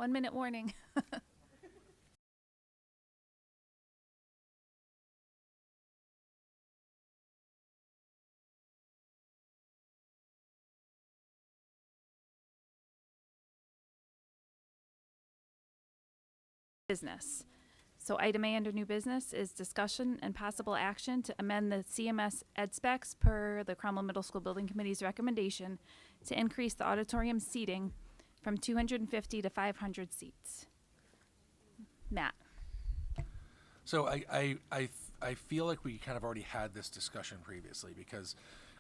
1-minute warning. Business. So item A under new business is discussion and possible action to amend the CMS ed specs per the Cromwell Middle School Building Committee's recommendation to increase the auditorium seating from 250 to 500 seats. Matt. So I feel like we kind of already had this discussion previously, because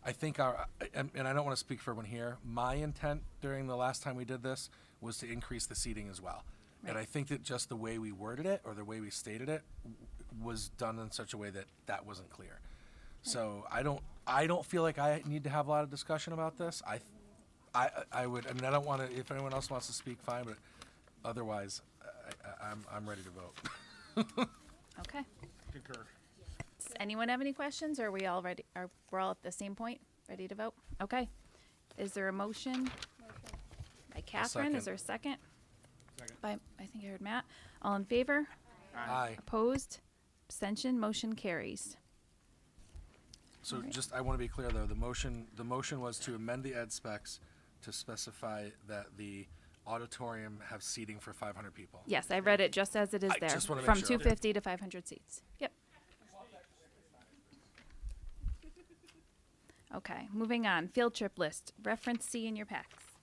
I think and I don't want to speak for everyone here, my intent during the last time we did this was to increase the seating as well. Right. And I think that just the way we worded it or the way we stated it was done in such a way that that wasn't clear. Right. So I don't feel like I need to have a lot of discussion about this. I would, I mean, I don't want to, if anyone else wants to speak, fine, but otherwise I'm ready to vote. Okay. Concur. Does anyone have any questions, or are we all ready? We're all at the same point, ready to vote? Okay. Is there a motion? By Catherine. Is there a second? Second. By, I think I heard Matt. All in favor? Aye. Opposed? Abstention? Motion carries. So Alright. just, I want to be clear though, the motion was to amend the ed specs to specify that the auditorium have seating for 500 people. Yes, I read it just as it is I there. just wanna make From sure. 250 to 500 seats. Yep. Okay, moving on. Field trip list. Reference C in your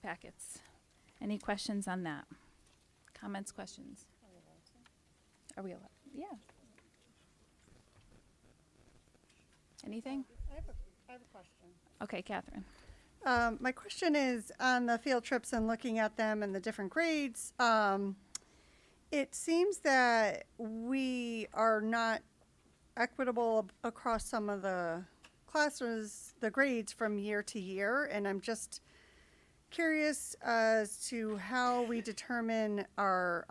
packets. Any questions on that? Comments, questions? Are we allowed? Yeah. Anything? I have a question. Okay, Catherine. My question is on the field trips and looking at them and the different grades. It seems that we are not equitable across some of the classes, the grades from year to year, and I'm just curious as to how we determine our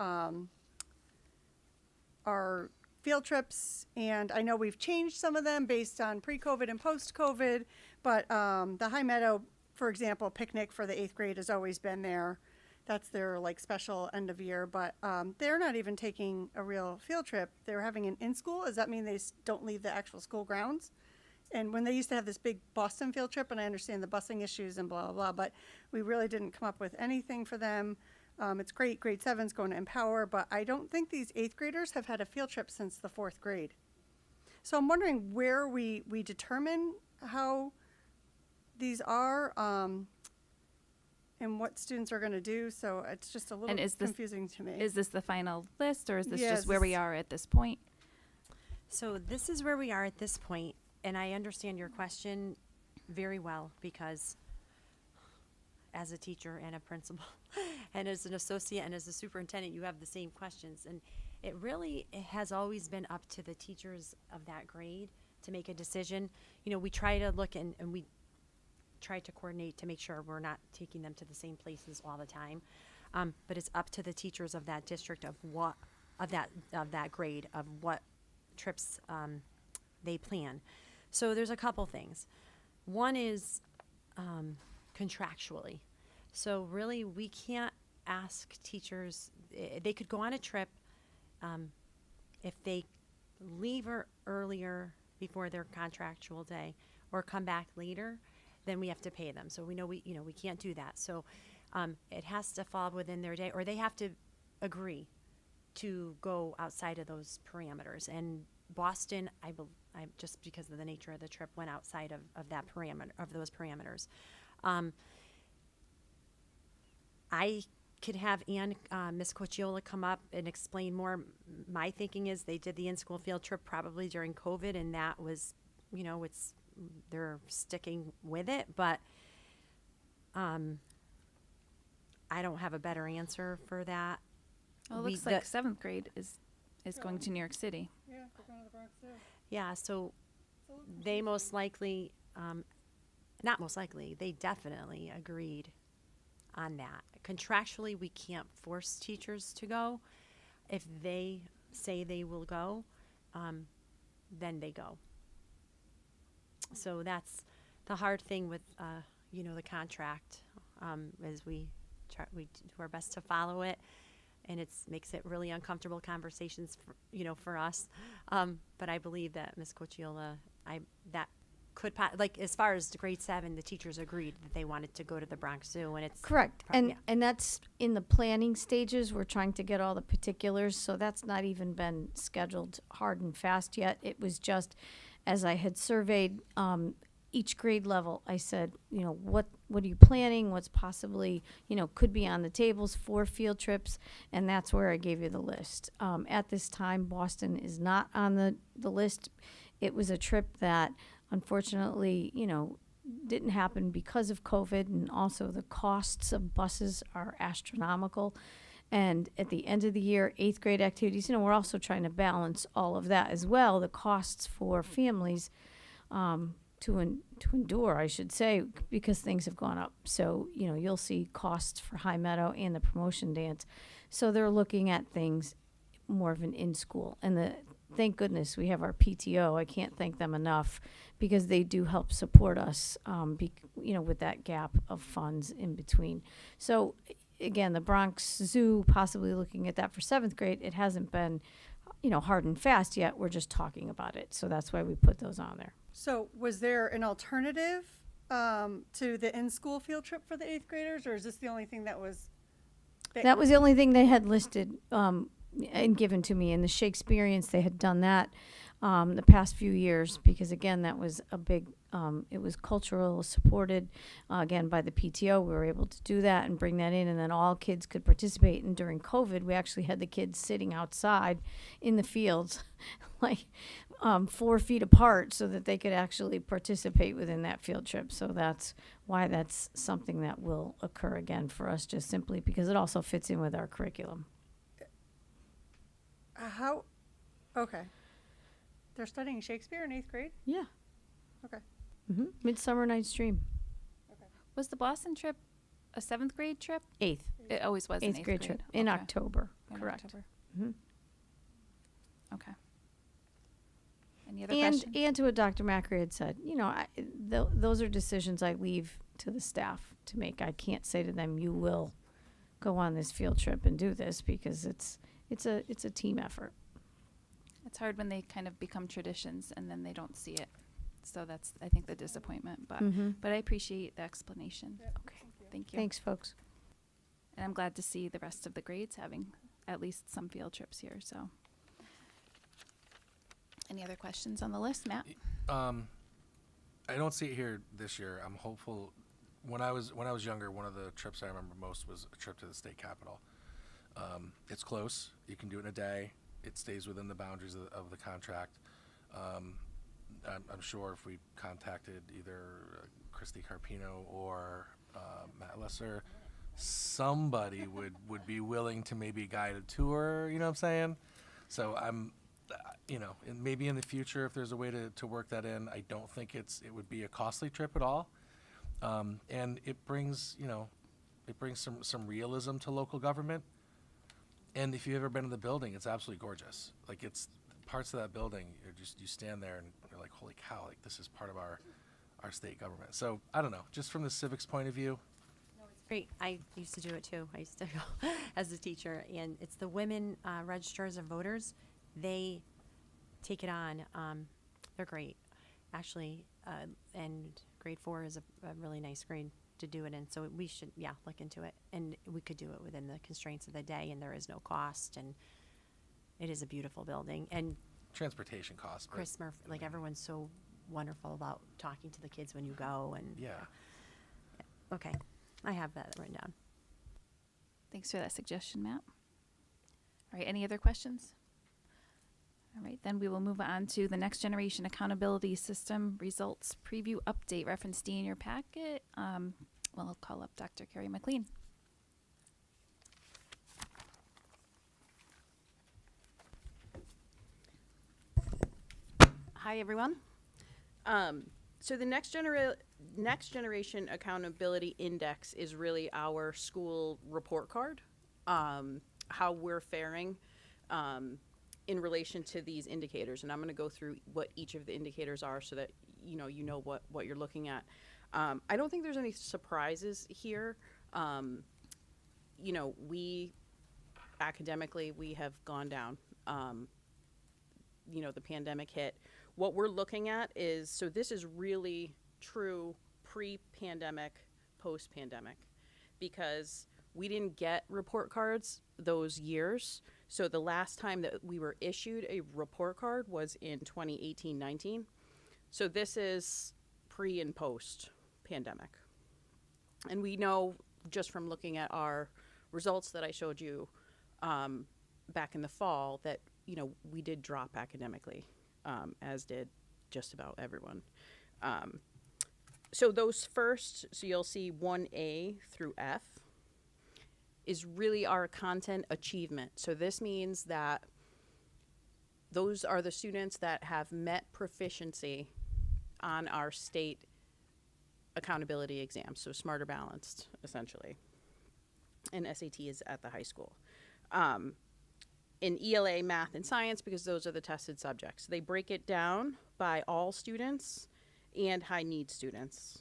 field trips. And I know we've changed some of them based on pre-COVID and post-COVID, but the High Meadow, for example, picnic for the 8th grade has always been there. That's their like special end of year, but they're not even taking a real field trip. They're having an in-school. Does that mean they don't leave the actual school grounds? And when they used to have this big Boston field trip, and I understand the busing issues and blah, blah, blah, but we really didn't come up with anything for them. It's great, grade 7's going to Empower, but I don't think these 8th graders have had a field trip since the 4th grade. So I'm wondering where we determine how these are and what students are going to do. So it's just a little confusing to me. Is this the final list, or is this Yes, just where we are at this point? So this is where we are at this point, and I understand your question very well, because as a teacher and a principal and as an associate and as a superintendent, you have the same questions. And it has always been up to the teachers of that grade to make a decision. You know, we try to look and we try to coordinate to make sure we're not taking them to the same places all the time. But it's up to the teachers of that district of that grade of what trips they plan. So there's a couple things. One is contractually. So really, we can't ask teachers. They could go on a trip if they leave earlier before their contractual day or come back later, then we have to pay them. So we know we can't do that. So it has to fall within their day, or they have to agree to go outside of those parameters. And Boston, I just because of the nature of the trip, went outside of that parameter, of those parameters. I could have Miss Cochiola come up and explain more. My thinking is they did the in-school field trip probably during COVID, and that was, they're sticking with it. But I don't have a better answer for that. Well, it looks like 7th grade is going to New York City. Yeah, they're going to the Bronx too. Yeah, so they most likely, not most likely, they definitely agreed on that. Contractually, we can't force teachers to go. If they say they will go, then they go. So that's the hard thing with, the contract, is we do our best to follow it. and it's makes it really uncomfortable conversations for us. But I believe that Ms. Cochiola, that could like as far as the grade 7, the teachers agreed that they wanted to go to the Bronx Zoo, and it's Correct. yeah. And that's in the planning stages. We're trying to get all the particulars, so that's not even been scheduled hard and fast yet. It was just, as I had surveyed each grade level, I said, what are you planning? What's possibly, could be on the tables for field trips? And that's where I gave you the list. At this time, Boston is not on the list. It was a trip that, unfortunately, didn't happen because of COVID, and also the costs of buses are astronomical. And at the end of the year, 8th grade activities, we're also trying to balance all of that as well, the costs for families to endure, I should say, because things have gone up. So, you'll see costs for High Meadow and the promotion dance. So they're looking at things more of an in-school. And thank goodness we have our PTO. I can't thank them enough because they do help support us, with that gap of funds in between. So, again, the Bronx Zoo, possibly looking at that for 7th grade. It hasn't been, hard and fast yet. We're just talking about it. So that's why we put those on there. So was there an alternative to the in-school field trip for the 8th graders, or is this the only thing that was? That was the only thing they had listed and given to me. In the Shakespeareans, they had done that the past few years because, again, that was a big, it was cultural, supported, again, by the PTO. We were able to do that and bring that in, and then all kids could participate. And during COVID, we actually had the kids sitting outside in the fields, like 4 feet apart so that they could actually participate within that field trip. So that's why that's something that will occur again for us, just simply because it also fits in with our curriculum. How? Okay. They're studying Shakespeare in 8th grade? Yeah. Okay. Midsummer Night's Dream. Was the Boston trip a 7th grade trip? 8th. It always was an 8th grade trip in Okay. October. In Correct. October. Mhm. Okay. Any other And questions? and to what Dr. Macri had said, those are decisions I leave to the staff to make. I can't say to them, you will go on this field trip and do this, because it's a team effort. It's hard when they kind of become traditions and then they don't see it. So that's, I think, the disappointment. But I appreciate the explanation. Okay. Thank you. Thanks, folks. And I'm glad to see the rest of the grades having at least some field trips here. So, any other questions on the list, Matt? I don't see it here this year. I'm hopeful. When I was younger, one of the trips I remember most was a trip to the state capitol. It's close. You can do it in a day. It stays within the boundaries of the contract. I'm sure if we contacted either Christy Carpino or Matt Lesser, somebody would be willing to maybe guide a tour. You know what I'm saying? So I'm, and maybe in the future, if there's a way to work that in, I don't think it would be a costly trip at all. And it brings some realism to local government. And if you've ever been in the building, it's absolutely gorgeous. Like, it's parts of that building, you stand there and you're like, holy cow, like this is part of our state government. So I don't know, just from the civics point of view. Great. I used to do it too. I used to go as a teacher, and it's the women registrars of voters. They take it on. They're great, actually. And grade 4 is a really nice grade to do it in. So we should, look into it. And we could do it within the constraints of the day, and there is no cost. And it is a beautiful building. And Transportation costs. but, Chris Murphy, I like mean, everyone's so wonderful about talking to the kids when you go. And Yeah. okay, I have that written down. Thanks for that suggestion, Matt. All right, any other questions? All right, then we will move on to the Next Generation Accountability System Results Preview Update, reference D in your packet. I'll call up Dr. Carrie McLean. Hi, everyone. So the Next Generation Accountability Index is really our school report card, how we're faring in relation to these indicators. And I'm going to go through what each of the indicators are so that you know what you're looking at. I don't think there's any surprises here. We academically we have gone down. You know, the pandemic hit. What we're looking at is, so this is really true pre-pandemic, post-pandemic, because we didn't get report cards those years. So the last time that we were issued a report card was in 2018-19. So this is pre and post pandemic. And we know just from looking at our results that I showed you back in the fall that, you know, we did drop academically, as did just about everyone. So those first, so you'll see 1A through F is really our content achievement. So this means that those are the students that have met proficiency on our state accountability exams, so Smarter Balanced, essentially. And SAT is at the high school. In ELA, math, and science, because those are the tested subjects. They break it down by all students and high need students.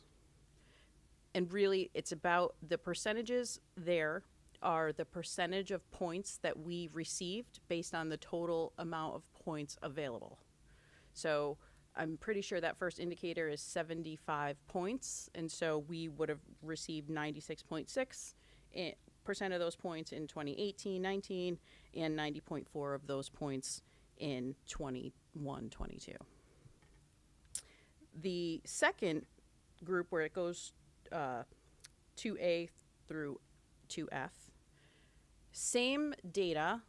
And really, it's about the percentages there are the percentage of points that we received based on the total amount of points available. So I'm pretty sure that first indicator is 75 points, and so we would have received 96.6% of those points in 2018-19 and 90.4 of those points in 21-22. The second group, where it goes 2A through 2F, same data,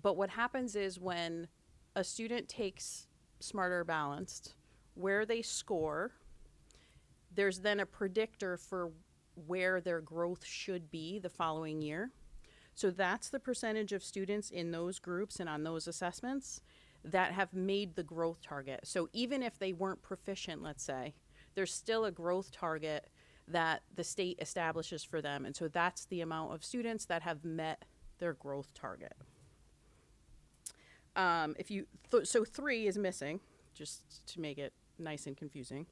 but what happens is when a student takes Smarter Balanced, where they score, there's then a predictor for where their growth should be the following year. So that's the percentage of students in those groups and on those assessments that have made the growth target. So even if they weren't proficient, let's say, there's still a growth target that the state establishes for them. And so that's the amount of students that have met their growth target. So 3 is missing, just to make it nice and confusing.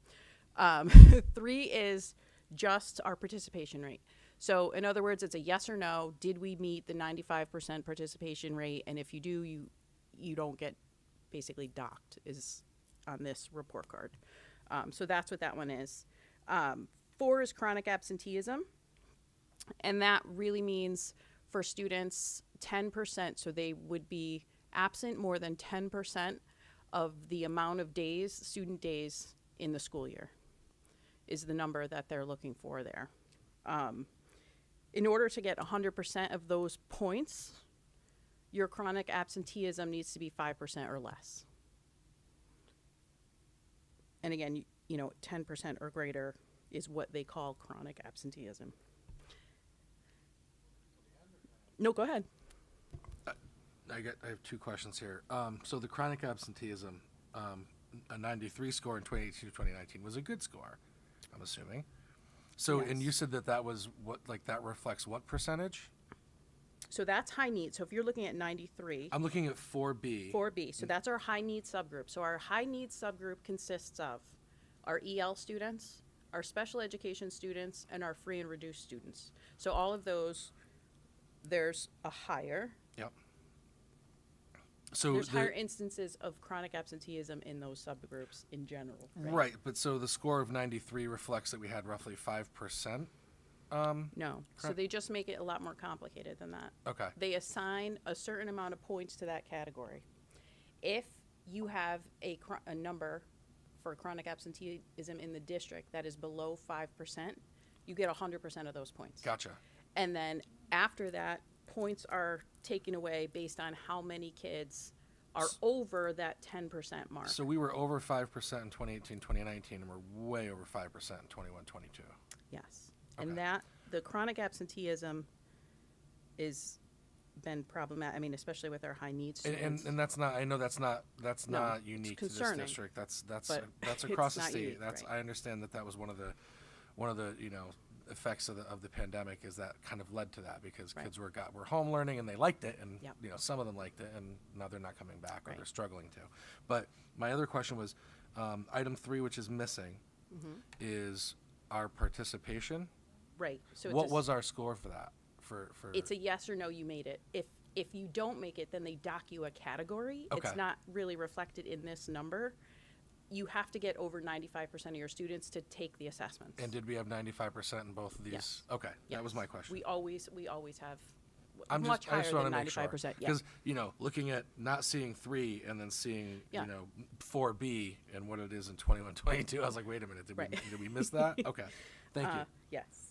3 is just our participation rate. So in other words, it's a yes or no. Did we meet the 95% participation rate? And if you do, you don't get basically docked, is on this report card. So that's what that one is. 4 is chronic absenteeism. And that really means for students 10%. So they would be absent more than 10% of the amount of days, student days in the school year is the number that they're looking for there. In order to get 100% of those points, your chronic absenteeism needs to be 5% or less. And again, you know, 10% or greater is what they call chronic absenteeism. No, go ahead. I have 2 questions here. So the chronic absenteeism, a 93 score in 2018-2019 was a good score, I'm assuming. So, Yes. and you said that was what, like, that reflects what percentage? So that's high need. So if you're looking at 93, I'm looking at 4B. 4B, so that's our high need subgroup. So our high need subgroup consists of our EL students, our special education students, and our free and reduced students. So all of those, there's a higher. Yep. So There's higher instances of chronic absenteeism in those subgroups in general. right, but so the score of 93 reflects that we had roughly 5%. No, so they just make it a lot more complicated than that. Okay. They assign a certain amount of points to that category. If you have a number for chronic absenteeism in the district that is below 5%, you get 100% of those points. Gotcha. And then after that, points are taken away based on how many kids are over that 10% mark. So we were over 5% in 2018-2019, and we're way over 5% in 21-22. Yes. Okay. And that, the chronic absenteeism is been problematic, I mean, especially with our high needs students. And that's not, I know that's not No, unique it's to this concerning, district. That's but across it's the not state. unique, That's right. I understand that was one of the you know, effects of the pandemic is that kind of led to that because Right. kids were home learning and they liked it, and Yep. you know, some of them liked it, and now they're not coming back or Right. they're struggling to. But my other question was item 3, which is missing, is our participation. Right. So What it's was our score for that? For it's a yes or no, you made it. If you don't make it, then they dock you a category. Okay. It's not really reflected in this number. You have to get over 95% of your students to take the assessments. And did we have 95% in both of these? Yes. Okay, that was Yes. my question. We always have I much just higher want to than make sure. 95%. Yeah. Because, looking at not seeing 3 and then seeing, Yeah. 4B and what it is in 21, 22, I was like, wait a minute, Right. did we miss that? Okay, thank you. Yes.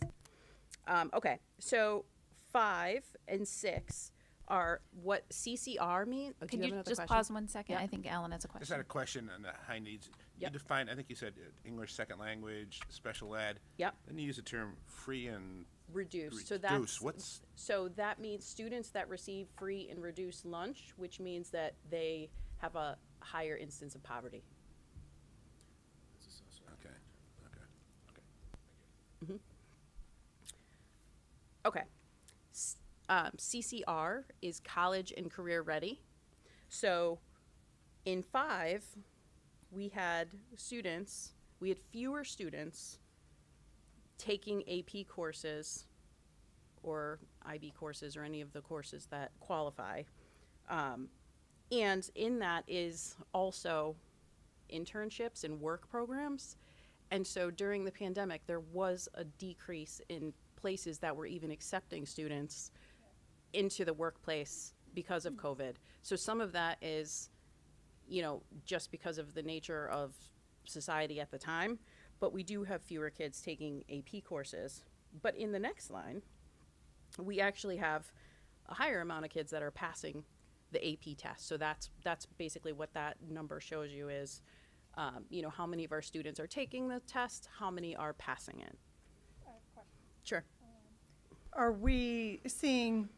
Okay, so 5 and 6 are what CCR mean. Oh, do Could have you another just question? pause 1 second? Yeah. I think Alan has a Just had a question. question on the high needs. You Yep. define, I think you said English second language, special ed. Yep. Then you use the term free and Reduced. So reduce. that's that means students that receive free and reduced lunch, which means that they have a higher instance of poverty. okay. Okay. CCR is college and career ready. So in 5, we had fewer students taking AP courses or IB courses or any of the courses that qualify. And in that is also internships and work programs. And so during the pandemic, there was a decrease in places that were even accepting students into the workplace because of COVID. So some of that is, just because of the nature of society at the time, but we do have fewer kids taking AP courses. But in the next line, we actually have a higher amount of kids that are passing the AP test. So that's basically what that number shows you is, how many of our students are taking the test, how many are passing it. Sure. Are we seeing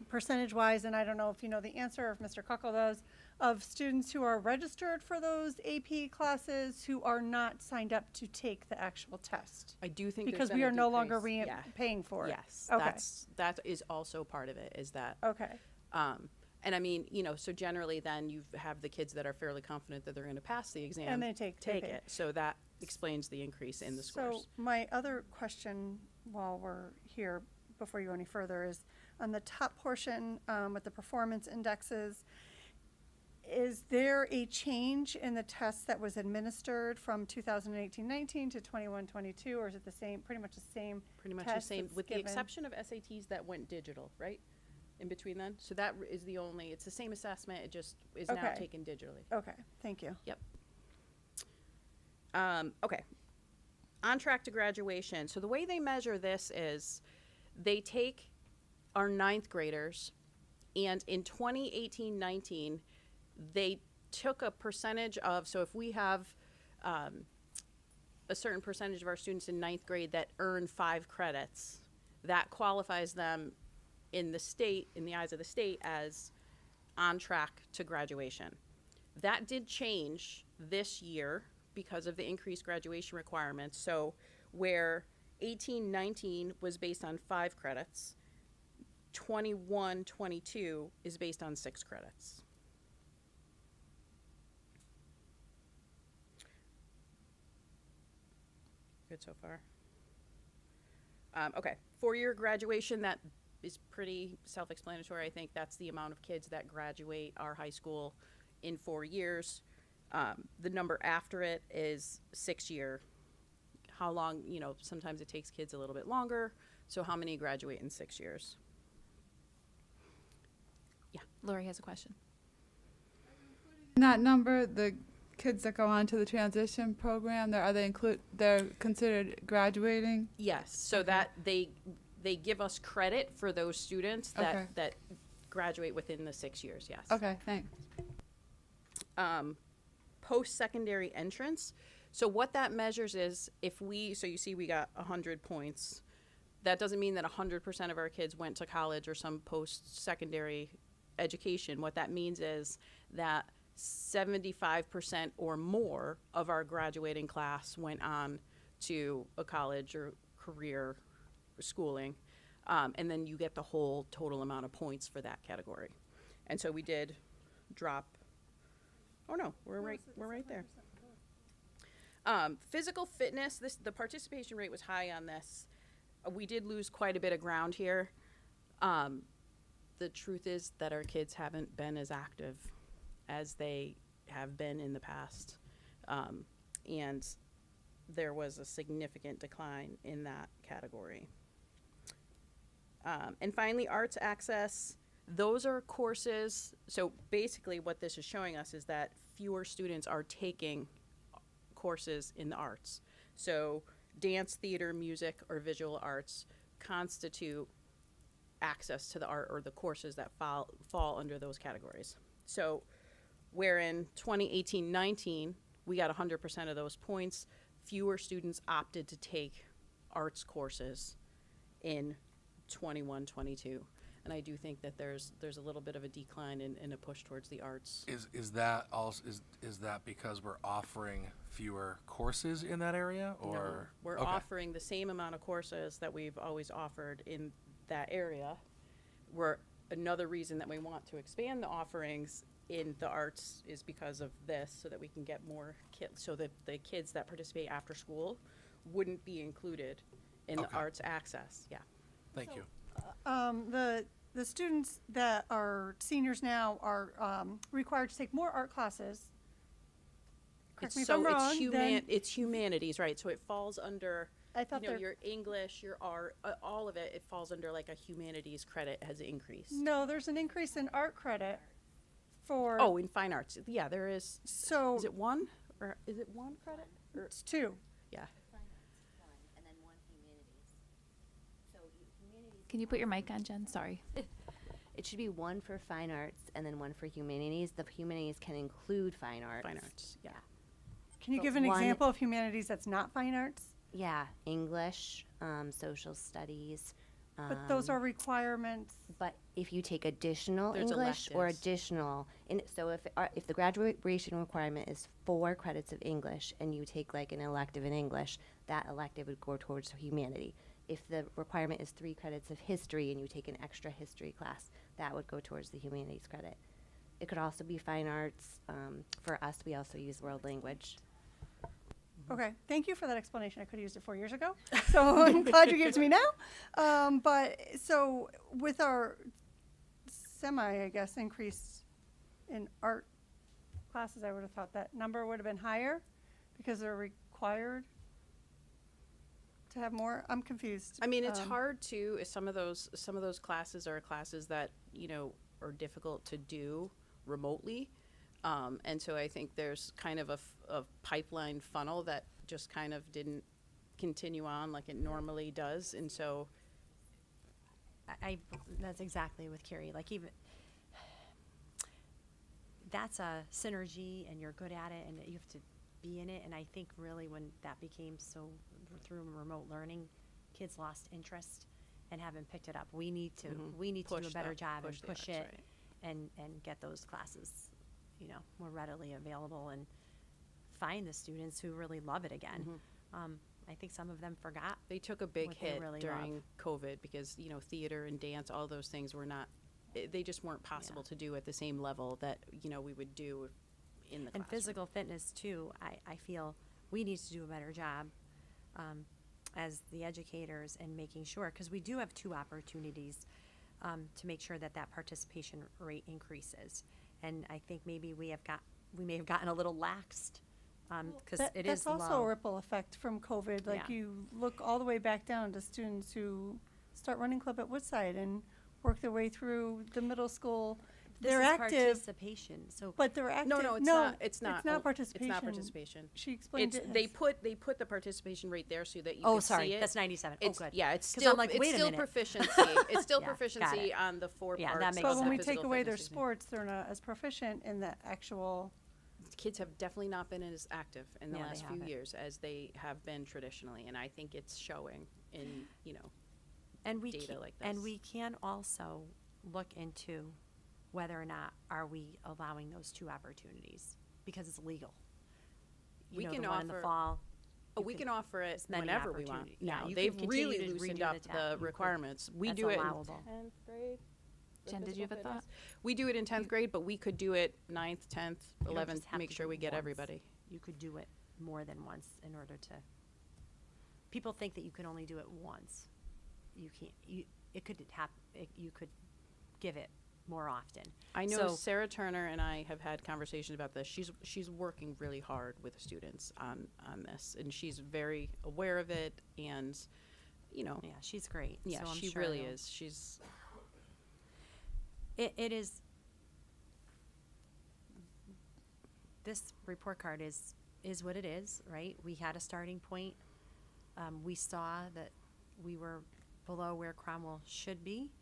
percentage-wise, and I don't know if you know the answer, if Mr. Kuckel does, of students who are registered for those AP classes who are not signed up to take the actual test? I do think Because there's we been are a no longer decrease. Yeah. paying for it? Yes, Okay. that is also part of it, is that. Okay. And I mean, so generally then you have the kids that are fairly confident that they're going to pass the exam. And they take it. So that explains the increase in the scores. So my other question while we're here, before you go any further, is on the top portion with the performance indexes, is there a change in the test that was administered from 2018-19 to 21-22, or is it the same, pretty much the same Pretty much the test same, that's with the given? exception of SATs that went digital, right? In between then? So that is it's the same assessment, it just is now Okay. taken digitally. Okay, thank you. Yep. Okay. On track to graduation. So the way they measure this is they take our 9th graders, and in 2018-19, they took a percentage of, so if we have a certain percentage of our students in 9th grade that earn 5 credits, that qualifies them in the eyes of the state, as on track to graduation. That did change this year because of the increased graduation requirements. So where 18-19 was based on 5 credits, 21-22 is based on 6 credits. Good so far. Okay, 4-year graduation, that is pretty self-explanatory. I think that's the amount of kids that graduate our high school in 4 years. The number after it is 6-year. How long, sometimes it takes kids a little bit longer. So how many graduate in 6 years? Lori has a question. In that number, the kids that go on to the transition program, they're considered graduating? Yes, so Okay. that they give us credit for those students Okay. that graduate within the 6 years, yes. Okay, thanks. Post-secondary entrance. So what that measures is so you see we got 100 points. That doesn't mean that 100% of our kids went to college or some post-secondary education. What that means is that 75% or more of our graduating class went on to a college or career schooling. And then you get the whole total amount of points for that category. And so we did drop. Oh no, we're right there. Physical fitness, the participation rate was high on this. We did lose quite a bit of ground here. the truth is that our kids haven't been as active as they have been in the past. And there was a significant decline in that category. And finally, arts access. Those are courses. So basically what this is showing us is that fewer students are taking courses in the arts. So dance, theater, music, or visual arts constitute access to the art or the courses that fall under those categories. So where in 2018-19, we got 100% of those points, fewer students opted to take arts courses in 21-22. And I do think that there's a little bit of a decline in a push towards the arts. Is that also, is that because we're offering fewer courses in that area, or? No, we're Okay. offering the same amount of courses that we've always offered in that area. Another reason that we want to expand the offerings in the arts is because of this, so that we can get more kids, so that the kids that participate after school wouldn't be included in the Okay. arts access. Yeah. Thank you. The students that are seniors now are required to take more art classes. Correct me if I'm wrong. Then It's humanities, right? So it falls under, I thought they're your English, your art, all of it. It falls under like a humanities credit has increased. no. There's an increase in art credit for. Oh, in fine arts, yeah, there is. So Is it one or is it one credit? Or, it's two. yeah. Can you put your mic on, Jen? Sorry. It should be one for fine arts and then one for humanities. The humanities can include fine arts. Fine arts, yeah. Can you But give an one- example of humanities that's not fine arts? Yeah, English, social studies. But those are requirements. But if you take additional There's English or electives. additional, so if the graduation requirement is 4 credits of English and you take like an elective in English, that elective would go towards humanity. If the requirement is 3 credits of history and you take an extra history class, that would go towards the humanities credit. It could also be fine arts. For us, we also use world language. Okay, thank you for that explanation. I could have used it 4 years ago, so I'm glad you gave it to me now. But so with our I guess, increase in art classes, I would have thought that number would have been higher because they're required to have more. I'm confused. I mean, it's hard to, some of those classes are classes that, are difficult to do remotely. And so I think there's kind of a pipeline funnel that just kind of didn't continue on like it normally does. And so That's exactly with Carrie. Like even that's a synergy, and you're good at it, and you have to be in it. And I think really when that became so through remote learning, kids lost interest and haven't picked it up. We need to do Push a better that- job and push the push arts, it right. and get those classes, more readily available and find the students who really love it again. I think some of them forgot. they took a big what they hit really during love. COVID because, theater and dance, all those things were not, they just weren't possible to do at the same level that, we would do in the And classroom. physical fitness too, I feel we need to do a better job as the educators and making sure, because we do have 2 opportunities to make sure that participation rate increases. And I think maybe we may have gotten a little laxed because it is That's also low. a ripple effect from COVID. Like Yeah. you look all the way back down to students who start running club at Woodside and work their way through the middle school. This They're is active, participation. So but they're active. No, it's not. It's not. It's not participation. It's not participation. She explained It's it. they as- put the participation rate there so that you oh, could sorry, see it. that's 97. It's, oh, good. yeah, it's 'Cause still I'm like, it's wait a still minute. proficiency. It's still Yeah, got proficiency it. on the 4 Yeah, that parts. makes But of when the we take physical away their fitness, excuse me. sports, they're not as proficient in the actual. Kids have definitely not been as active in the Yeah, they last few haven't. years as they have been traditionally, and I think it's showing in and we data ca- like and this. we can also look into whether or not are we allowing those 2 opportunities because it's legal. We can the one in the offer- fall. Oh, you we can offer it it's many whenever we want. opportunity- yeah, Now you they've can continue really to loosened redo up the test. the You could- requirements. We that's do it allowable. in 10th grade. the Jen, did you have a physical thought? fitness. We do it in 10th grade, but we could do it 9th, 10th, You don't 11th. just have Make to sure do we it get once. everybody. You could do it more than once in order to. People think that you can only do it once. You can't. You could give it more often. I know So- Sarah Turner and I have had conversations about this. She's working really hard with the students on this, and she's very aware of it. And Yeah, she's great. yeah, so I'm she sure really it'll- is. She's It is. This report card is what it is, right? We had a starting point. We saw that we were below where Cromwell should be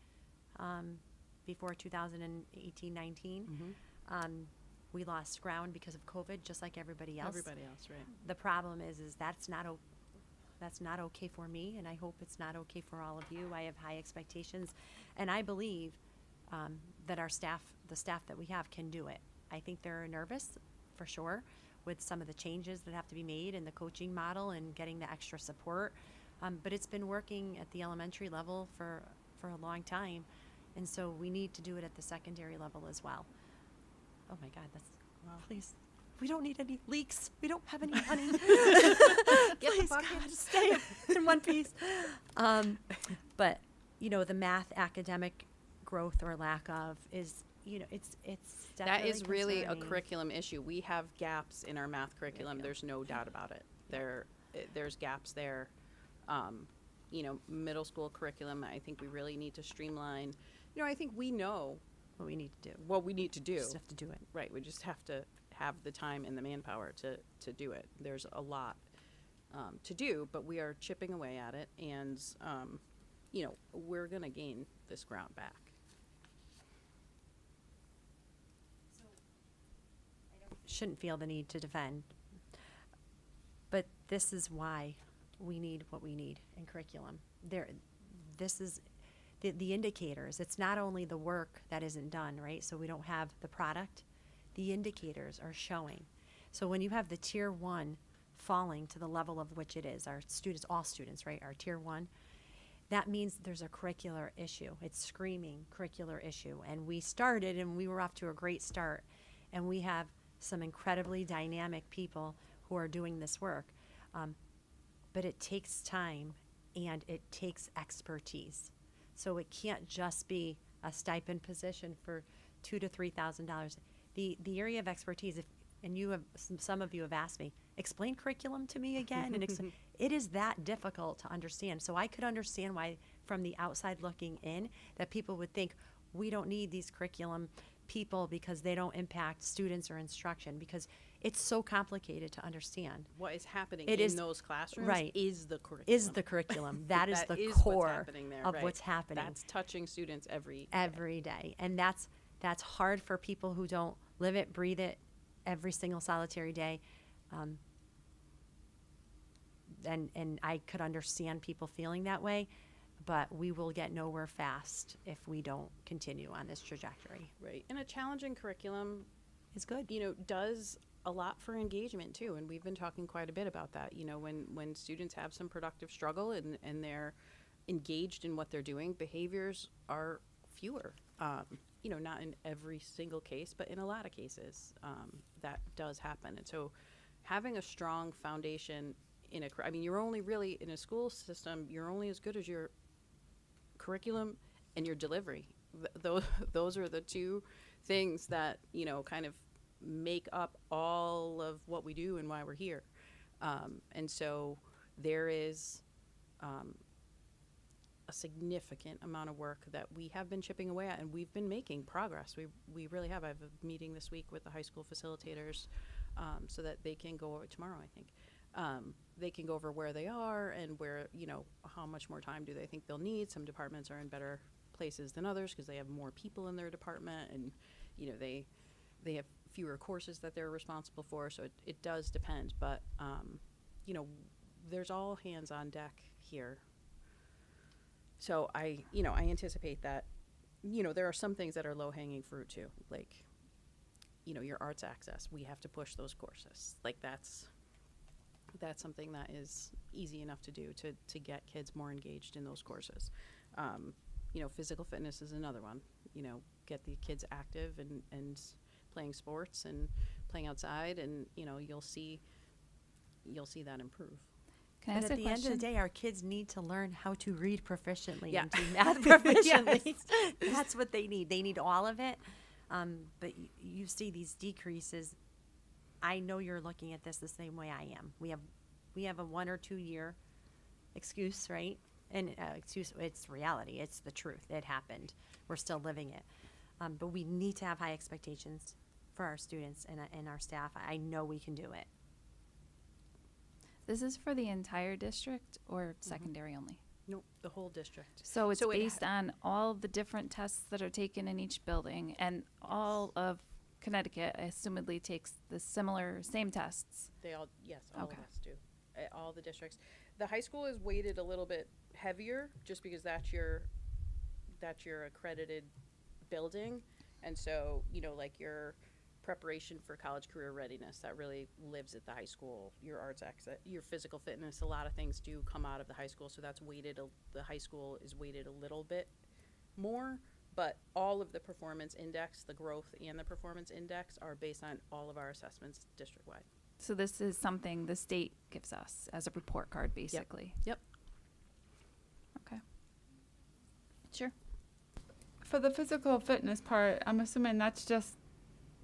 before 2018-19. We lost ground because of COVID, just like everybody else. everybody else, right? The problem is that's not okay for me, and I hope it's not okay for all of you. I have high expectations, and I believe that our staff, the staff that we have, can do it. I think they're nervous, for sure, with some of the changes that have to be made in the coaching model and getting the extra support. But it's been working at the elementary level for a long time, and so we need to do it at the secondary level as well. Oh my God, please. We don't need any leaks. We don't have any money. Please, God, stay in one piece. But the math academic growth or lack of is, it's That definitely is really a concerning. curriculum issue. We have gaps in our math curriculum. There's no doubt about it. There's gaps there. Middle school curriculum, I think we really need to streamline. I think we know What we need to do. what we need to do. Just have to do it. Right, we just have to have the time and the manpower to do it. There's a lot to do, but we are chipping away at it, and we're going to gain this ground back. Shouldn't feel the need to defend. But this is why we need what we need in curriculum. This is the indicators. It's not only the work that isn't done, right? So we don't have the product. The indicators are showing. So when you have the tier 1 falling to the level of which it is, our students, all students, right, are tier 1, that means there's a curricular issue. It's screaming curricular issue. And we started, and we were off to a great start. And we have some incredibly dynamic people who are doing this work. But it takes time and it takes expertise. So it can't just be a stipend position for $2,000 to $3,000. The area of expertise, and some of you have asked me, explain curriculum to me again. And it is that difficult to understand. So I could understand why, from the outside looking in, that people would think we don't need these curriculum people because they don't impact students or instruction, because it's so complicated to understand. What is happening It in is- those classrooms right. is the curriculum. Is the curriculum. That is the what's core happening there, of right. what's happening That's touching students every day. And that's hard for people who don't live it, breathe it every single solitary day. And I could understand people feeling that way, but we will get nowhere fast if we don't continue on this trajectory. Right. And a challenging curriculum, It's good. does a lot for engagement too. And we've been talking quite a bit about that. When students have some productive struggle and they're engaged in what they're doing, behaviors are fewer. Not in every single case, but in a lot of cases, that does happen. And so having a strong foundation you're only really, in a school system, you're only as good as your curriculum and your delivery. Those are the two things that, kind of make up all of what we do and why we're here. And so there is a significant amount of work that we have been chipping away at, and we've been making progress. We really have. I have a meeting this week with the high school facilitators so that they can go over tomorrow, I think. They can go over where they are and where, how much more time do they think they'll need. Some departments are in better places than others because they have more people in their department, and, they have fewer courses that they're responsible for. So it does depend. But, there's all hands on deck here. So I anticipate that, there are some things that are low hanging fruit too. Like, your arts access, we have to push those courses. Like that's something that is easy enough to do to get kids more engaged in those courses. Physical fitness is another one. Get the kids active and playing sports and playing outside, and you'll see that improve. Can I But ask at a the end of the question? day, our kids need to learn how to read proficiently Yeah. and do math proficiently. That's what they need. They need all of it. But you see these decreases. I know you're looking at this the same way I am. We have a 1 or 2 year excuse, right? And excuse, it's reality. It's the truth. It happened. We're still living it. But we need to have high expectations for our students and our staff. I know we can do it. This is for the entire district or secondary only? Nope, the whole district. So it's So it based on all the different tests that are taken in each building, and all of Connecticut assumedly takes the same tests. They all, yes, all Okay. of us do. All the districts. The high school is weighted a little bit heavier, just because that's your accredited building, and so like your preparation for college career readiness, that really lives at the high school. Your arts exit, your physical fitness, a lot of things do come out of the high school, so that's weighted. The high school is weighted a little bit more, but all of the performance index, the growth and the performance index, are based on all of our assessments district-wide. So this is something the state gives us as a report card, basically. Yep. Okay. Sure. For the physical fitness part, I'm assuming that's just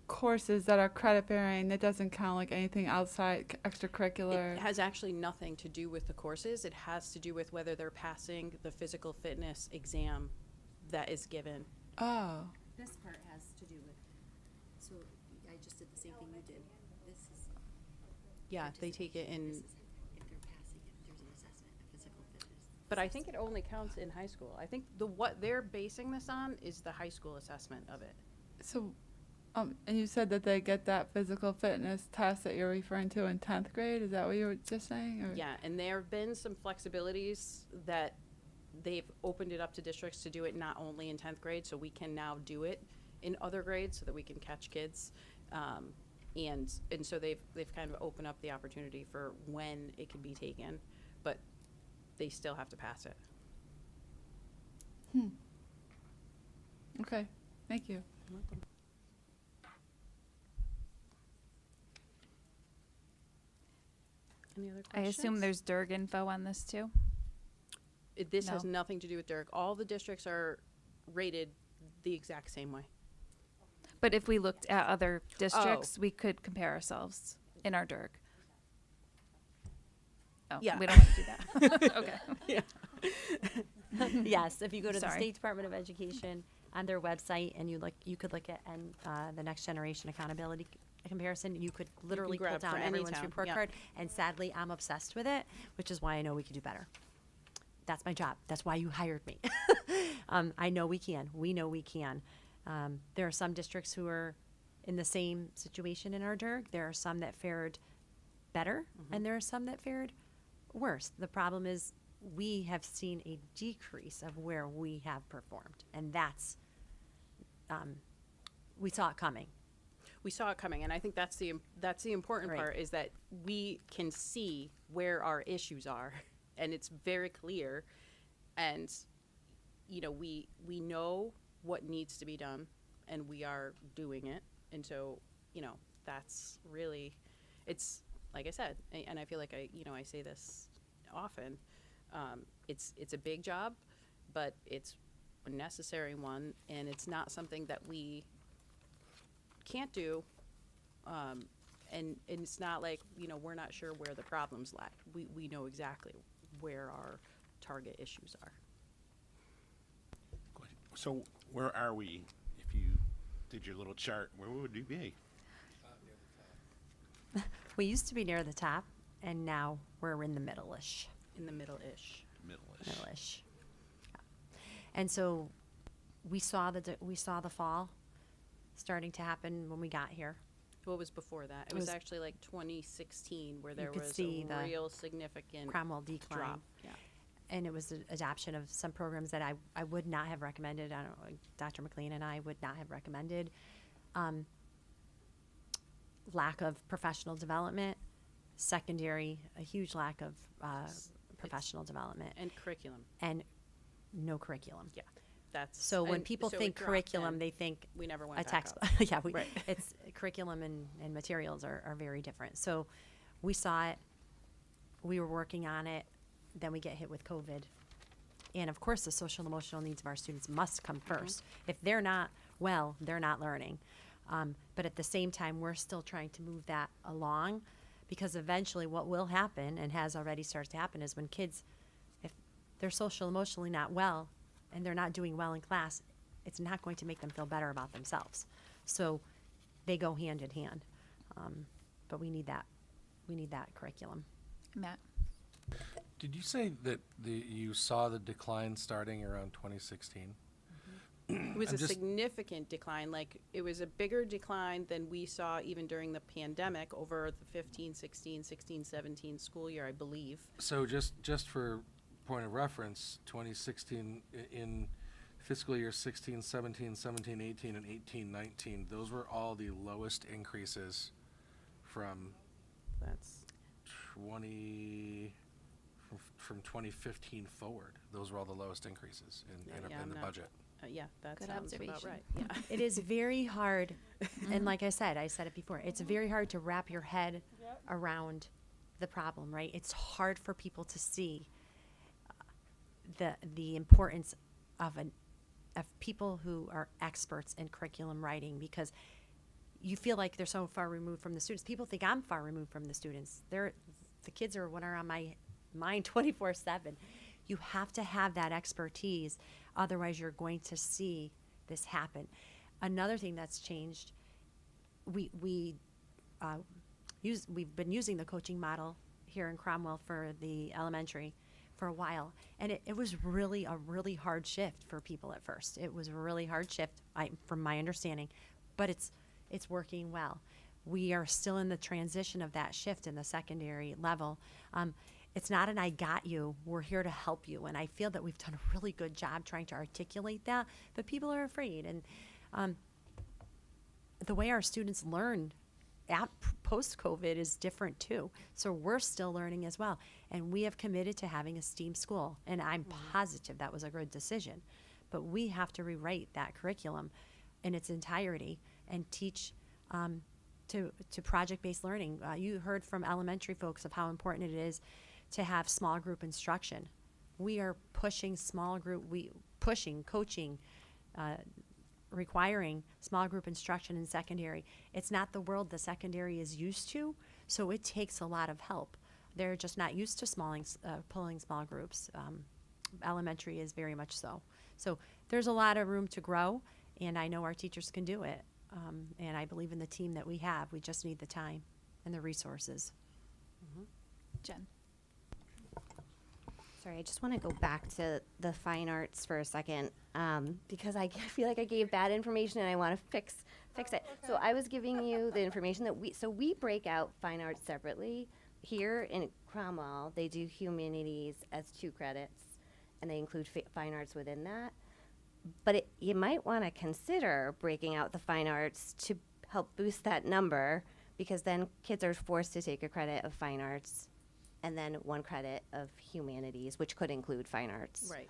courses that are credit bearing. That doesn't count like anything outside extracurricular. It has actually nothing to do with the courses. It has to do with whether they're passing the physical fitness exam that is given. Oh. This part has to do with, so I just did the same thing you did. This is, Yeah, they take it in, if they're passing it, there's an assessment of physical fitness. but I think it only counts in high school. I think what they're basing this on is the high school assessment of it. So, and you said that they get that physical fitness test that you're referring to in 10th grade. Is that what you were just saying? Or? Yeah, and there have been some flexibilities that they've opened it up to districts to do it not only in 10th grade, so we can now do it in other grades so that we can catch kids. And so they've kind of opened up the opportunity for when it can be taken, but they still have to pass it. Okay. Thank you. Any other I questions? assume there's DERG info on this too? This has No. nothing to do with Dirk. All the districts are rated the exact same way. But if we looked at other districts, we could compare ourselves in our DERG. Oh, Yeah. we don't want to do that. Okay. Yes, if you go to the Sorry. State Department of Education on their website and you could look at the Next Generation Accountability Comparison, you could literally pull grab for down any everyone's town, report yeah. card. And sadly, I'm obsessed with it, which is why I know we can do better. That's my job. That's why you hired me. I know we can. We know we can. There are some districts who are in the same situation in our DERG. There are some that fared better, and there are some that fared worse. The problem is we have seen a decrease of where we have performed, and that's we saw it coming. We saw it coming, and I think that's the important Right. part, is that we can see where our issues are, and it's very clear, and we know what needs to be done, and we are doing it, and so that's really, it's like I said, and I feel like I say this often, it's a big job, but it's a necessary one, and it's not something that we can't do, and it's not like we're not sure where the problems lie. We know exactly where our target issues are. So where are we? If you did your little chart, where would you be? We used to be near the top, and now we're in the middle-ish. In the middle-ish. Middle-ish. Middle-ish. Yeah. And so we saw the fall starting to happen when we got here. What was before that? It was actually like 2016 where there could was see a the real significant Cromwell decline. drop. Yeah. And it was the adoption of some programs that I would not have recommended. I don't know, Dr. McLean and I would not have recommended. Lack of professional development, secondary, a huge lack of professional development, And curriculum. and no curriculum. Yeah. That's So when and people so it think dropped, curriculum, and they think we never went a back textbook. up. Yeah, Right. it's curriculum and materials are very different. So we saw it we were working on it, then we get hit with COVID. And of course, the social and emotional needs of our students must come first. If they're not well, they're not learning. But at the same time, we're still trying to move that along, because eventually what will happen, and has already started to happen, is when kids, if they're social emotionally not well and they're not doing well in class, it's not going to make them feel better about themselves. So they go hand in hand. But we need that curriculum. Matt? Did you say that you saw the decline starting around 2016? It was I'm a just- significant decline. Like, it was a bigger decline than we saw even during the pandemic over the 15, 16, 17 school year, I believe. So just for point of reference, 2016 in fiscal year 16, 17, 17, 18, and 18, 19, those were all the lowest increases from That's 2015 forward. Those were all the lowest increases in the I'm not- budget. Yeah, that Good sounds about observation. right. Yeah. It is very hard, and like I said it before, it's very hard to wrap your head around the problem, right? It's hard for people to see the importance of people who are experts in curriculum writing, because you feel like they're so far removed from the students. People think I'm far removed from the students. The kids are on my mind 24/7. You have to have that expertise, otherwise you're going to see this happen. Another thing that's changed, we've been using the coaching model here in Cromwell for the elementary for a while, and it was really a really hard shift for people at first. It was a really hard shift, from my understanding, but it's working well. We are still in the transition of that shift in the secondary level. It's not an I got you, we're here to help you. And I feel that we've done a really good job trying to articulate that, but people are afraid. And the way our students learn post-COVID is different too. So we're still learning as well. And we have committed to having a STEAM school. And I'm positive that was a good decision. But we have to rewrite that curriculum in its entirety and teach to project-based learning. You heard from elementary folks of how important it is to have small group instruction. We are pushing coaching, requiring small group instruction in secondary. It's not the world the secondary is used to, so it takes a lot of help. They're just not used to pulling small groups. Elementary is very much so. So there's a lot of room to grow, and I know our teachers can do it. And I believe in the team that we have. We just need the time and the resources. Jen? Sorry, I just want to go back to the fine arts for a second, because I feel like I gave bad information and I want to fix it. So I was giving you the information that we break out fine arts separately. Here in Cromwell, they do humanities as 2 credits, and they include fine arts within that. But you might want to consider breaking out the fine arts to help boost that number, because then kids are forced to take a credit of fine arts and then 1 credit of humanities, which could include fine arts. Right,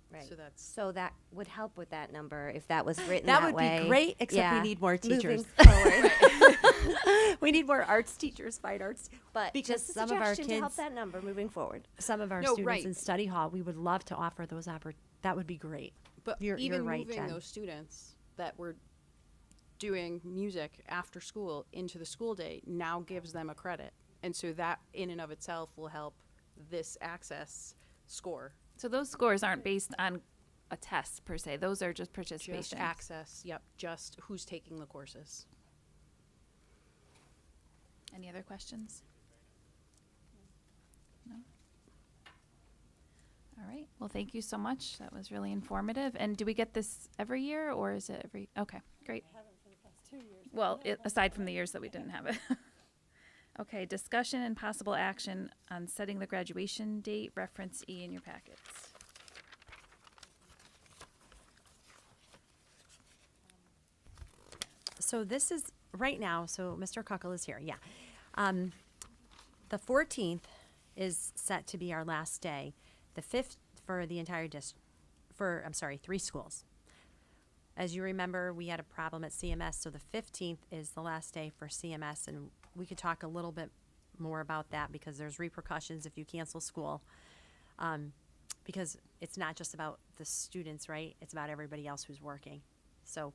Right. So that's, So that would help with that number if that was written That that would way. be great, except Yeah. we need more teachers. Moving forward. We need more arts teachers, fine arts. But Because just a some of our suggestion to help kids- that number moving forward. Some of our No, students right. in study hall, we would love to offer those that would be great. but You're even right, moving Jen. those students that were doing music after school into the school day now gives them a credit. And so that in and of itself will help this access score. So those scores aren't based on a test per se. Those are just participation. Just access, just who's taking the courses. Any other questions? No? All right. Well, thank you so much. That was really informative. And do we get this every year, or is it every? Okay, great. Well, aside from the years that we didn't have it. Okay, discussion and possible action on setting the graduation date, reference E in your packets. So this is right now. So Mr. Kuckel is here. Yeah. The 14th is set to be our last day. The 5th for the entire I'm sorry, 3 schools. As you remember, we had a problem at CMS, so the 15th is the last day for CMS, and we could talk a little bit more about that because there's repercussions if you cancel school. Because it's not just about the students, right? It's about everybody else who's working. So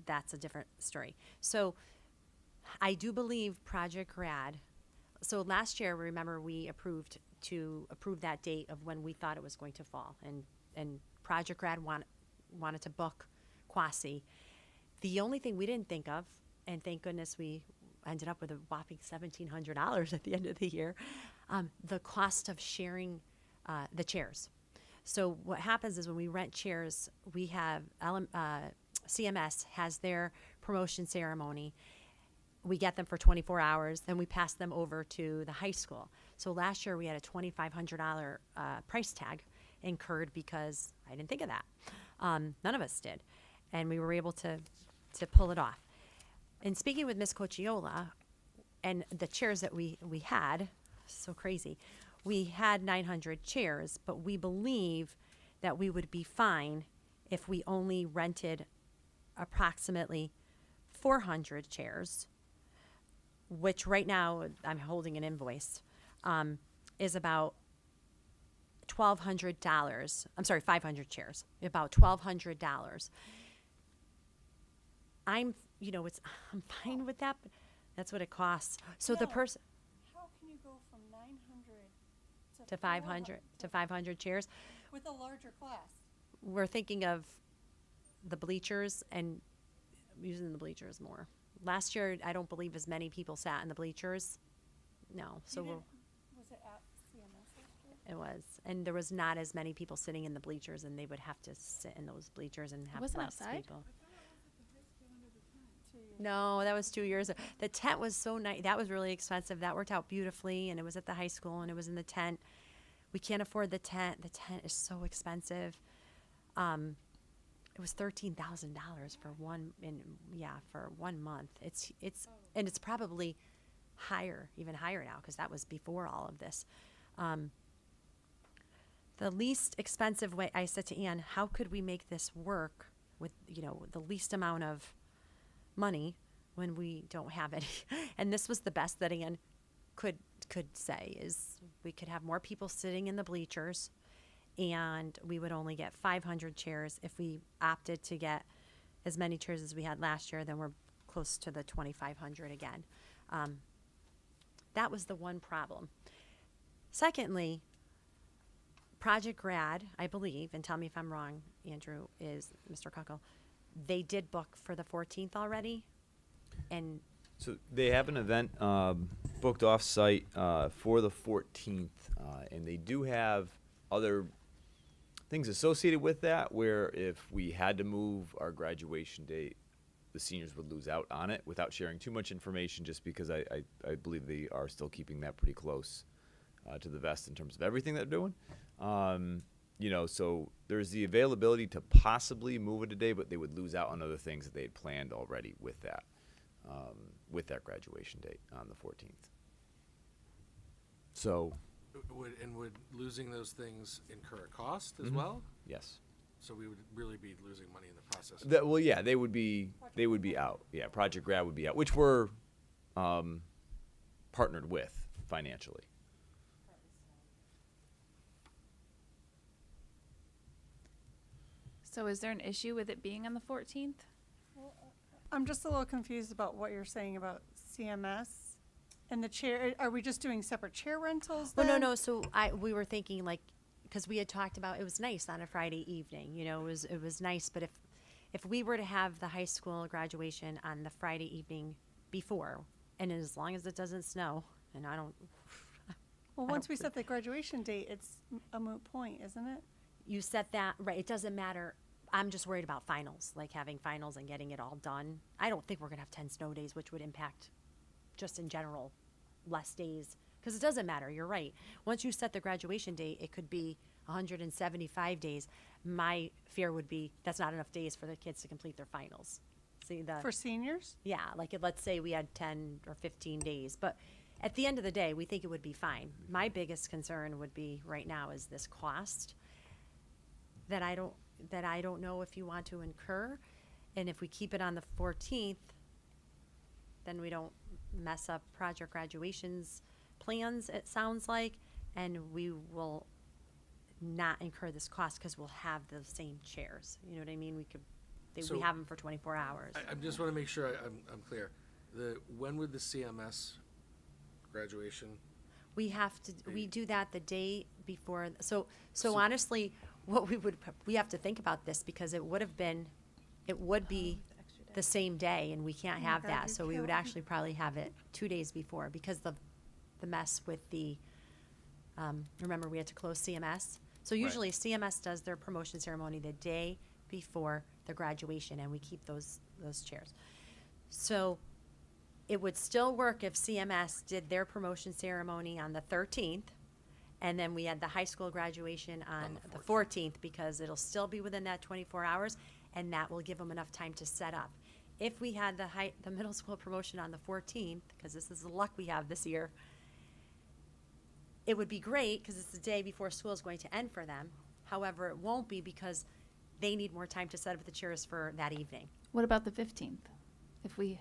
that's a different story. So I do believe Project Grad. So last year, remember, we approved that date of when we thought it was going to fall, and Project Grad wanted to book Quasi. The only thing we didn't think of, and thank goodness we ended up with a whopping $1,700 at the end of the year, the cost of sharing the chairs. So what happens is when we rent chairs, we have CMS has their promotion ceremony. We get them for 24 hours, then we pass them over to the high school. So last year we had a $2,500 price tag incurred because I didn't think of that. None of us did. And we were able to pull it off. And speaking with Miss Cocciola and the chairs that we had, so crazy, we had 900 chairs, but we believe that we would be fine if we only rented approximately 400 chairs, which right now I'm holding an invoice, is about $1,200. I'm sorry, 500 chairs, about $1,200. I'm fine with that, but that's what it costs. So the No. person How can you go from 900 to 500 chairs, with a larger class? we're thinking of the bleachers and using the bleachers more. Last year, I don't believe as many people sat in the bleachers. No, so Was it at CMS last year? it was, and there was not as many people sitting in the bleachers, and they would have to sit in those bleachers and have Was it less outside? people. No, that was 2 years. The tent was so nice. That was really expensive. That worked out beautifully, and it was at the high school, and it was in the tent. We can't afford the tent. The tent is so expensive. It was $13,000 for for 1 month. And it's probably even higher now because that was before all of this. The least expensive way, I said to Ann, how could we make this work with the least amount of money when we don't have any? And this was the best that Ann could say is we could have more people sitting in the bleachers, and we would only get 500 chairs. If we opted to get as many chairs as we had last year, then we're close to the 2,500 again. That was the one problem. Secondly, Project Grad, I believe, and tell me if I'm wrong, Andrew, is Mr. Kuckel, they did book for the 14th already, and So they have an event booked off-site for the 14th, and they do have other things associated with that, where if we had to move our graduation date, the seniors would lose out on it without sharing too much information, just because I believe they are still keeping that pretty close to the vest in terms of everything they're doing. So there's the availability to possibly move it a day, but they would lose out on other things that they had planned already with that graduation date on the 14th. So, Would losing those things incur a cost as Mhm. well? yes. So we would really be losing money in the process. They would be out. Yeah, Project Grad would be out, which we're partnered with financially. So is there an issue with it being on the 14th? I'm just a little confused about what you're saying about CMS and the chair. Are we just doing separate chair rentals Well, then? no. So we were thinking because we had talked about it was nice on a Friday evening. It was nice. But if we were to have the high school graduation on the Friday evening before, and as long as it doesn't snow, and I don't. Well, I once don't we pre- set the graduation date, it's a moot point, isn't it? You set that right. It doesn't matter. I'm just worried about finals, like having finals and getting it all done. I don't think we're gonna have 10 snow days, which would impact, just in general, less days. Because it doesn't matter. You're right. Once you set the graduation date, it could be 175 days. My fear would be that's not enough days for the kids to complete their finals. See For seniors? yeah, let's say we had 10 or 15 days, but at the end of the day, we think it would be fine. My biggest concern would be right now is this cost that I don't know if you want to incur, and if we keep it on the 14th, then we don't mess up project graduations plans, it sounds like, and we will not incur this cost because we'll have the same chairs. You know what I mean? We So- have them for 24 hours. I just want to make sure I'm clear. When would the CMS graduation? We do that the day before. So honestly, what we have to think about this because it would be the same day, and we can't have God, that. you're So we would killing me. actually probably have it 2 days before because the mess with the, remember we had to close CMS. So usually CMS does their promotion ceremony the day before the graduation, and we keep those chairs. So it would still work if CMS did their promotion ceremony on the 13th, and then we had the high school graduation on the 14th, because it'll still be within that 24 hours, and that will give them enough time to set up. If we had the middle school promotion on the 14th, because this is the luck we have this year, it would be great because it's the day before school is going to end for them. However, it won't be because they need more time to set up the chairs for that evening. What about the 15th?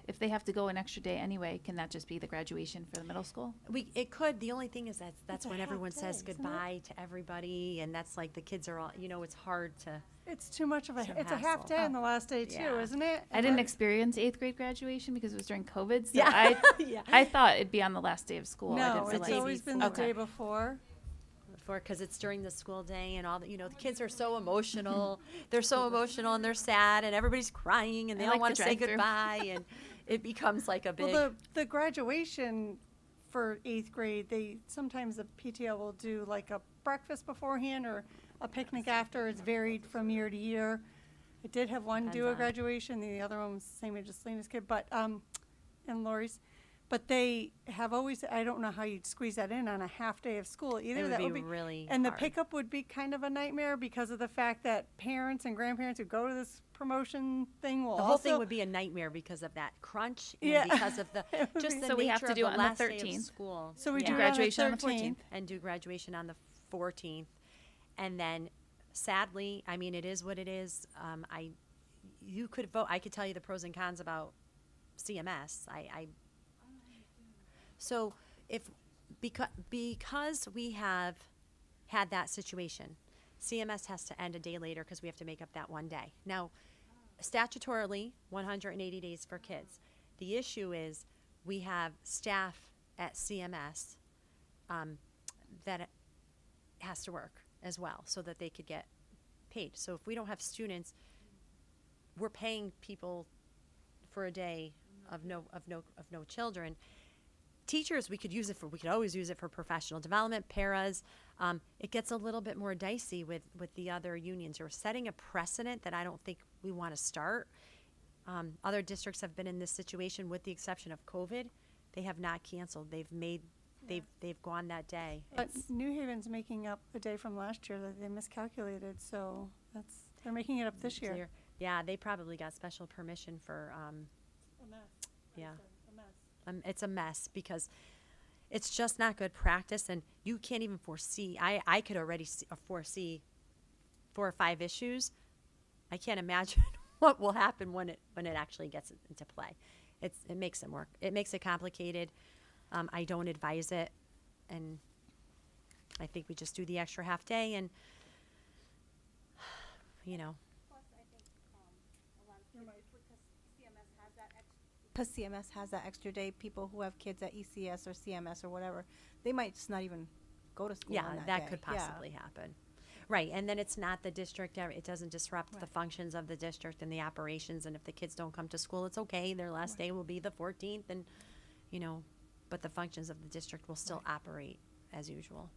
If they have to go an extra day anyway, can that just be the graduation for the middle school? It could. The only thing is that's a when half everyone day, says isn't it? goodbye to everybody, and that's like the kids are all, it's hard to. It's too much of a, It's a it's a half hassle. day on the last day too, Yeah. isn't it? I didn't experience 8th grade graduation because it was during COVID, so Yeah. Yeah. I thought it'd be on the last day of school. I No, didn't it's realize. day always been the Okay. day before. Because it's during the school day and all the kids are so emotional. They're so emotional and they're sad and everybody's crying and they I all like want the to say drive-thru. goodbye and it becomes like a big. Well, the graduation for 8th grade, sometimes the PTO will do like a breakfast beforehand or a picnic after. It's varied from year to year. I did have one do Depends a on- graduation, the other one was the same age as Selena's kid, but, and Lori's. But they have always, I don't know how you'd squeeze that in on a half day of school either. would That be would be really And the hard. pickup would be kind of a nightmare because of the fact that parents and grandparents who go to this promotion thing will The whole thing also- would be a nightmare because of that crunch and Yeah. because of the It would just be- the So we have nature to of do the it on the last day of 13th. school. So we Yeah. do Graduation it on the 14th. And do graduation on the 14th, and then sadly, I mean, it is what it is. You could vote. I could tell you the pros and cons about CMS. So because we have had that situation, CMS has to end a day later because we have to make up that one day. Now, statutorily, 180 days for kids. The issue is we have staff at CMS that has to work as well so that they could get paid. So if we don't have students, we're paying people for a day of no children. Teachers, we could always use it for professional development, paras. It gets a little bit more dicey with the other unions. You're setting a precedent that I don't think we want to start. Other districts have been in this situation with the exception of COVID. They have not canceled. They've gone that day. But It's- New Haven's making up a day from last year that they miscalculated, so they're making it up this year. Yeah, they probably got special permission for, yeah. It's a mess because it's just not good practice, and you can't even foresee. I could already foresee 4 or 5 issues. I can't imagine what will happen when it actually gets into play. It makes it work. It makes it complicated. I don't advise it, and I think we just do the extra half day, and Because CMS has that extra day, people who have kids at ECS or CMS or whatever, they might just not even go to school Yeah, on that that day. could Yeah. possibly happen. Right, and then it's not the district, it doesn't disrupt the functions of the district and the operations, and if the kids don't come to school, it's okay, their last day will be the 14th, and, but the functions of the district will still operate as usual.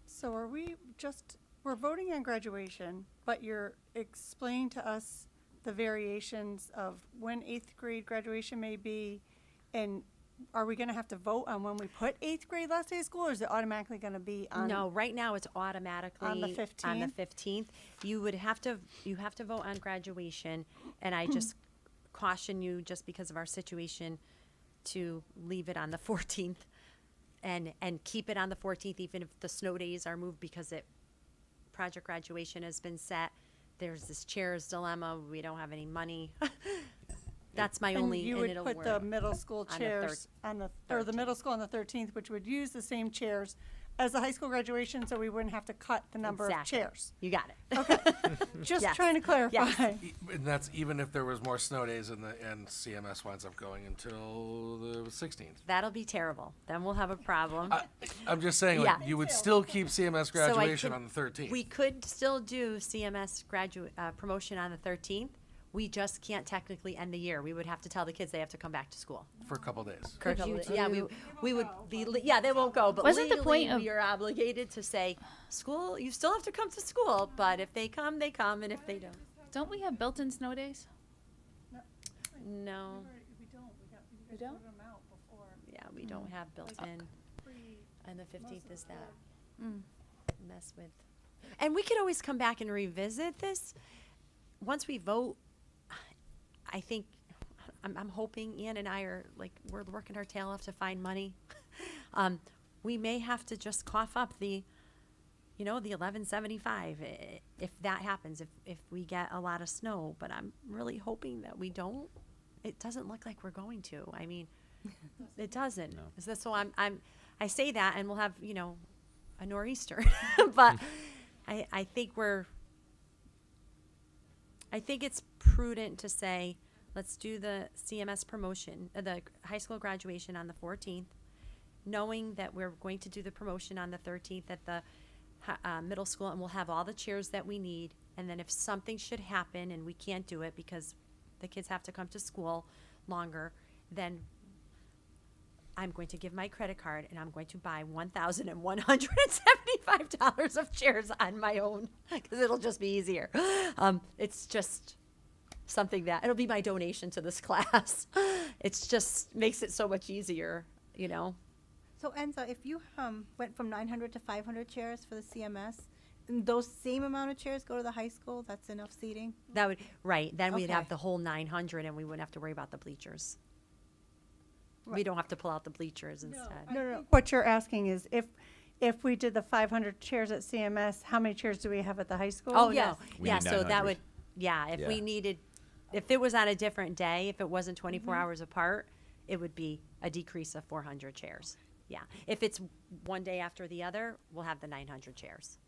So we're voting on graduation, but you're explaining to us the variations of when 8th grade graduation may be, and are we gonna have to vote on when we put 8th grade last day of school, or is it automatically gonna be on? No, right now it's automatically On the on the 15th? 15th. You have to vote on graduation, and I just caution you, just because of our situation, to leave it on the 14th and keep it on the 14th, even if the snow days are moved, because project graduation has been set. There's this chair's dilemma. We don't have any money. That's my And only, you and would it'll put work. the middle school on the chairs on the, or the middle school on the 13th, which would use the same chairs as the high school graduation, so we wouldn't have to cut the number of Exactly. chairs. You got it. Just Yes. trying to clarify. Yes. And that's even if there was more snow days and CMS winds up going until the 16th. That'll be terrible. Then we'll have a problem. I'm just saying, like, Yeah. you would still keep CMS So I graduation could- on the 13th. We could still do CMS graduate promotion on the 13th. We just can't technically end the year. We would have to tell the kids they have to come back to school. for a couple days. For a couple days. Yeah, we would be, yeah, they won't go, but Wasn't the legally, point of- we are obligated to say, school, you still have to come to school, but if they come, they come, and if they don't, Don't we have built-in snow days? no. We don't? Yeah, we don't have built-in. And the 15th is that mess with. And we could always come back and revisit this. Once we vote, I think, I'm hoping Ann and I are, like, we're working our tail off to find money. We may have to just cough up the 1175 if that happens, if we get a lot of snow. But I'm really hoping that we don't. It doesn't look like we're going to. I mean, it doesn't. No. So I say that, and we'll have, a nor'easter. But I think it's prudent to say, let's do the CMS promotion, the high school graduation on the 14th, knowing that we're going to do the promotion on the 13th at the middle school, and we'll have all the chairs that we need. And then if something should happen and we can't do it because the kids have to come to school longer, then I'm going to give my credit card and I'm going to buy $1,175 of chairs on my own because it'll just be easier. It's just something that it'll be my donation to this class. It's just makes it so much easier, So Enza, if you went from 900 to 500 chairs for the CMS, and those same amount of chairs go to the high school, that's enough seating? That would, right, then we'd have Okay. the whole 900 and we wouldn't have to worry about the bleachers. We Right. don't have to pull out the bleachers instead. No. What you're asking is if we did the 500 chairs at CMS, how many chairs do we have at the high school? Oh, Yes. no, We yeah, need so that 900. would, if we Yeah. needed, if it was on a different day, if it wasn't 24 hours apart, it would be a decrease of 400 chairs. Yeah, if it's one day after the other, we'll have the 900 chairs.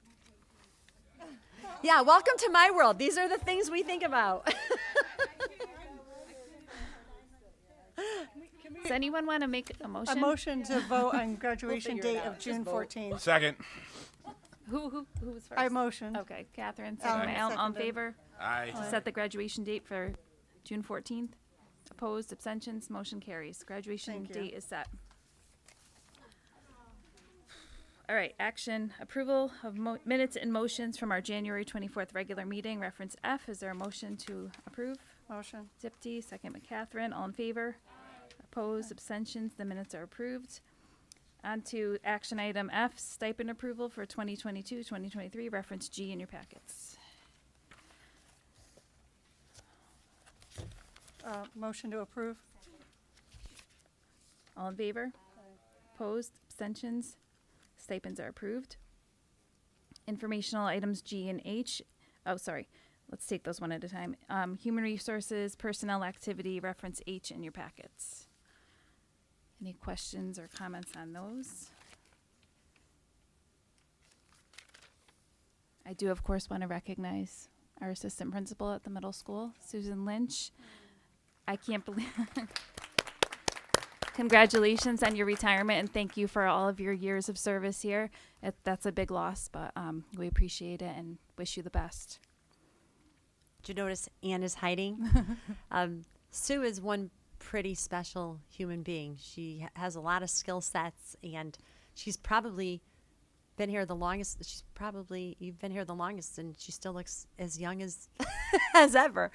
Yeah, welcome to my world. These are the things we think about. Does anyone want to make a motion? A motion to vote on graduation figure it date out. of June Just vote. 14th. Second. Who was first? I motioned. Okay, Catherine, Alan second by Alan, all in seconded. favor? Aye. To set the graduation date for June 14th. Opposed, abstentions, motion carries. Graduation Thank you. date is set. All right, action, approval of minutes and motions from our January 24th regular meeting, reference F. Is there a motion to approve? Motion. Zipty, second McCatherine, all in favor? Opposed, abstentions, the minutes are approved. On to action item F, stipend approval for 2022-2023, reference G in your packets. Motion to approve. All in favor? Opposed, abstentions, stipends are approved. Informational items G and H, let's take those one at a time. Human resources, personnel activity, reference H in your packets. Any questions or comments on those? I do, of course, want to recognize our assistant principal at the middle school, Susan Lynch. I can't believe, congratulations on your retirement and thank you for all of your years of service here. That's a big loss, but we appreciate it and wish you the best. Did you notice Ann is hiding? Sue is one pretty special human being. She has a lot of skill sets, and she's probably been here the longest. You've been here the longest, and she still looks as young as as ever.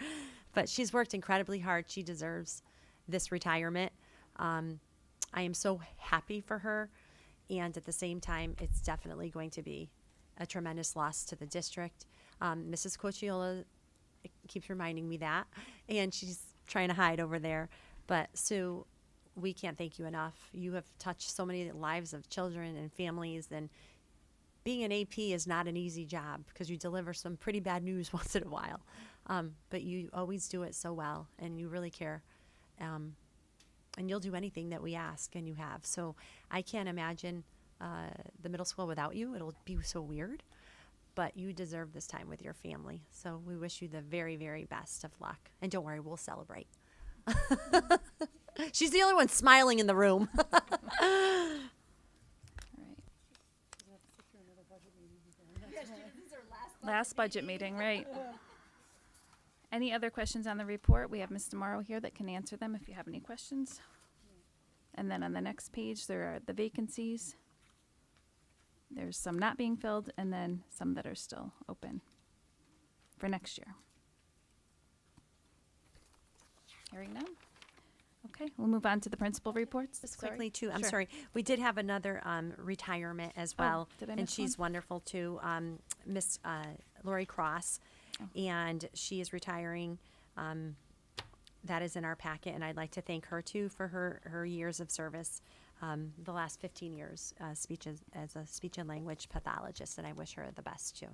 But she's worked incredibly hard. She deserves this retirement. I am so happy for her, and at the same time, it's definitely going to be a tremendous loss to the district. Mrs. Cochiola keeps reminding me that, and she's trying to hide over there. But Sue, we can't thank you enough. You have touched so many lives of children and families, and being an AP is not an easy job because you deliver some pretty bad news once in a while. But you always do it so well, and you really care And you'll do anything that we ask, and you have. So I can't imagine the middle school without you. It'll be so weird. But you deserve this time with your family. So we wish you the very, very best of luck. And don't worry, we'll celebrate. She's the only one smiling in the room. All right. Last budget meeting, right. Any other questions on the report? We have Ms. Demaro here that can answer them if you have any questions. And then on the next page, there are the vacancies. There's some not being filled, and then some that are still open for next year. Hearing none? Okay, we'll move on to the principal reports. Just Sorry. quickly, too, I'm Sure. sorry. We did have another retirement as Oh, well. did I And miss she's one? wonderful, too. Miss Lori Cross. Oh. And she is retiring. That is in our packet, and I'd like to thank her, too, for her years of service. The last 15 years as a speech and language pathologist, and I wish her the best, too.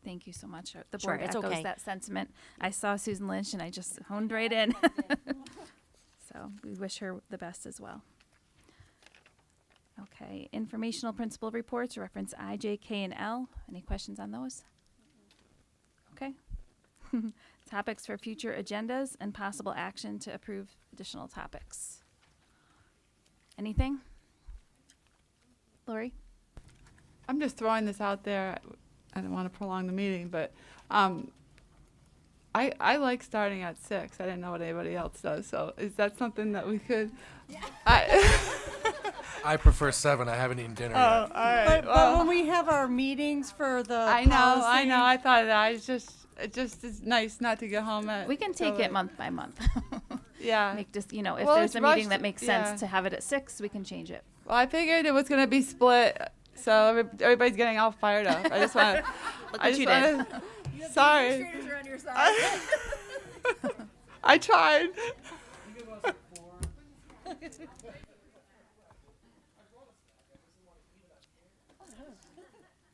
Thank you so much. The Sure, board it's echoes okay. that sentiment. I saw Susan Lynch and I just honed right in. So we wish her the best as well. Okay, informational principal reports, reference I, J, K, and L. Any questions on those? Okay. Topics for future agendas and possible action to approve additional topics. Anything? Lori? I'm just throwing this out there. I don't want to prolong the meeting, but I like starting at 6. I didn't know what anybody else does. So is that something that we could? Yeah. I prefer 7. I haven't eaten dinner All yet. right. But when we have our meetings for the I know. policy- I thought of that. It just is nice not to get home at. We can take so it late. month by month. Yeah. Make just, if Well, there's it's a meeting rushed, that makes yeah. sense to have it at 6, we can change it. Well, I figured it was gonna be split, so everybody's getting all fired up. I just want. Look I what you just did. wanna- Sorry. I tried.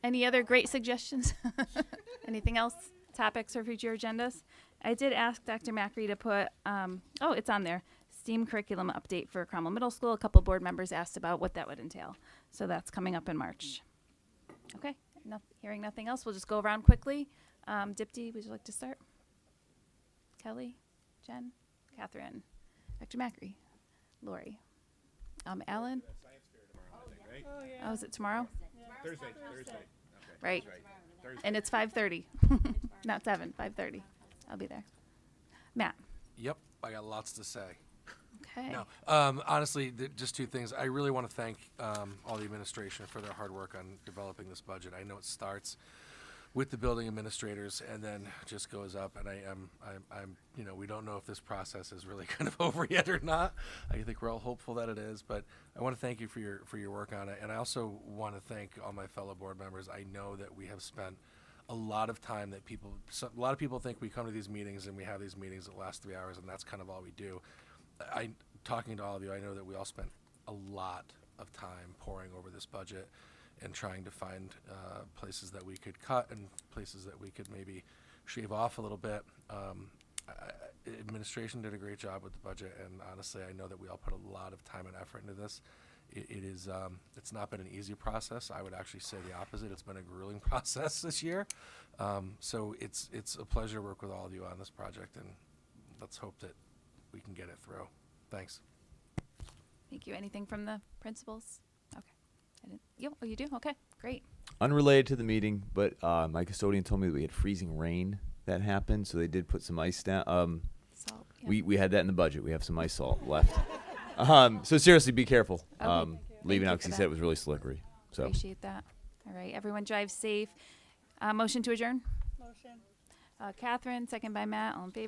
Any other great suggestions? Anything else? Topics for future agendas? I did ask Dr. Macri to put, it's on there, STEAM curriculum update for Cromwell Middle School. A couple board members asked about what that would entail. So that's coming up in March. Okay, hearing nothing else, we'll just go around quickly. Dipti, would you like to start? Kelly, Jen, Catherine, Dr. Macri, Lori, Alan? Oh, is it tomorrow? Thursday. Right. And it's 5:30, not 7, 5:30. I'll be there. Matt. Yep, I got lots to say. Okay. No, honestly, just 2 things. I really want to thank all the administration for their hard work on developing this budget. I know it starts with the building administrators and then just goes up. And I'm we don't know if this process is really kind of over yet or not. I think we're all hopeful that it is, but I want to thank you for your work on it. And I also want to thank all my fellow board members. I know that we have spent a lot of time that a lot of people think we come to these meetings and we have these meetings that last 3 hours and that's kind of all we do. Talking to all of you, I know that we all spent a lot of time poring over this budget and trying to find places that we could cut and places that we could maybe shave off a little bit. Administration did a great job with the budget, and honestly, I know that we all put a lot of time and effort into this. It's not been an easy process. I would actually say the opposite. It's been a grueling process this year. So it's a pleasure to work with all of you on this project, and let's hope that we can get it through. Thanks. Thank you. Anything from the principals? Okay. You do? Okay, great. Unrelated to the meeting, but my custodian told me that we had freezing rain that happened, so they did put some ice down. Salt. Yeah. We had that in the budget. We have some ice salt left. So seriously, be careful. Okay. Leaving Thank you out because for he that. said it was really slippery. So. Appreciate that. All right, everyone drive safe. Motion to adjourn? Motion. Catherine, second by Matt, all in favor?